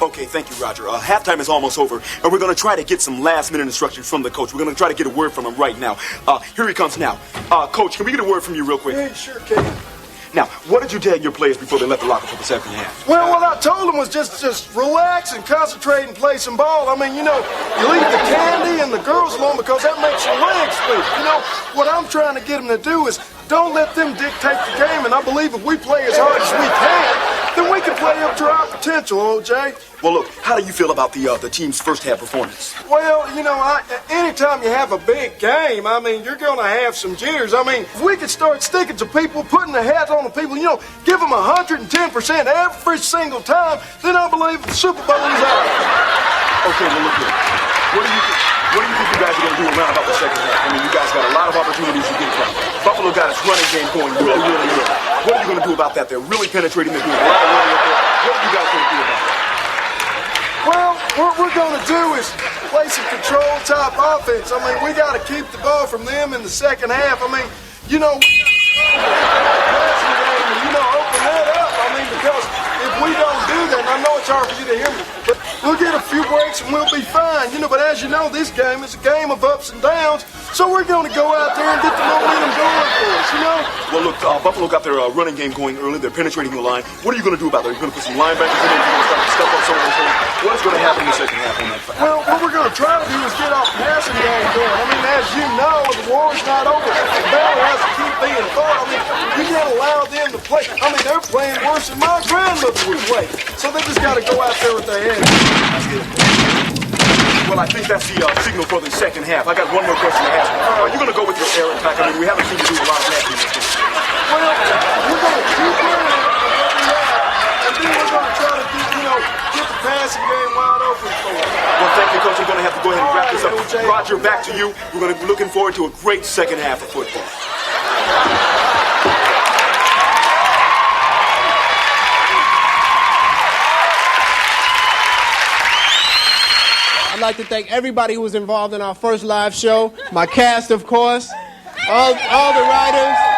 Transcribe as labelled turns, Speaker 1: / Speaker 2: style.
Speaker 1: Okay, thank you, Roger. Halftime is almost over, and we're going to try to get some last-minute instructions from the coach. We're going to try to get a word from him right now. Here he comes now. Coach, can we get a word from you real quick?
Speaker 2: Yeah, sure can.
Speaker 1: Now, what did you tell your players before they left the locker for the second half?
Speaker 2: Well, what I told them was just relax and concentrate and play some ball. I mean, you leave the candy and the girls alone because that makes your legs weak. What I'm trying to get them to do is don't let them dictate the game, and I believe if we play as hard as we can, then we can play up to our potential, OJ.
Speaker 1: Well, look, how do you feel about the team's first half performance?
Speaker 2: Well, anytime you have a big game, I mean, you're going to have some jitters. I mean, if we could start sticking to people, putting the hat on the people, give them 110% every single time, then I believe the Super Bowl is out.
Speaker 1: Okay, well, look here. What do you think you guys are going to do around about the second half? I mean, you guys got a lot of opportunities to get from. Buffalo got its running game going really, really well. What are you going to do about that? They're really penetrating. They're doing a lot of running up there. What are you guys going to do about that?
Speaker 2: Well, what we're going to do is play some control-type offense. I mean, we got to keep the ball from them in the second half. I mean, we got to passing game and, open that up. I mean, because if we don't do that, and I know it's hard for you to hear me, but we'll get a few breaks and we'll be fine. But as you know, this game is a game of ups and downs, so we're going to go out there and get the momentum going for us,
Speaker 1: Well, look, Buffalo got their running game going early. They're penetrating the line. What are you going to do about that? Are you going to put some linebackers in there? You're going to start to step up some of those things? What's going to happen in the second half on that fight?
Speaker 2: Well, what we're going to try to do is get our passing game going. I mean, as you know, the war's not over. The battle has to keep being fought. I mean, you can't allow them to play. I mean, they're playing worse than my grandmother would play. So they just got to go out there with their heads.
Speaker 1: Well, I think that's the signal for the second half. I got one more question to ask. Are you going to go with your air attack? I mean, we haven't seen you do a lot of that in this game.
Speaker 2: Well, we're going to keep running and then we're going to try to get the passing game wide open for us.
Speaker 1: Well, thank you, Coach. I'm going to have to go ahead and wrap this up. Roger, back to you. We're going to be looking forward to a great second half of football.
Speaker 3: I'd like to thank everybody who was involved in our first live show. My cast, of course. All the writers.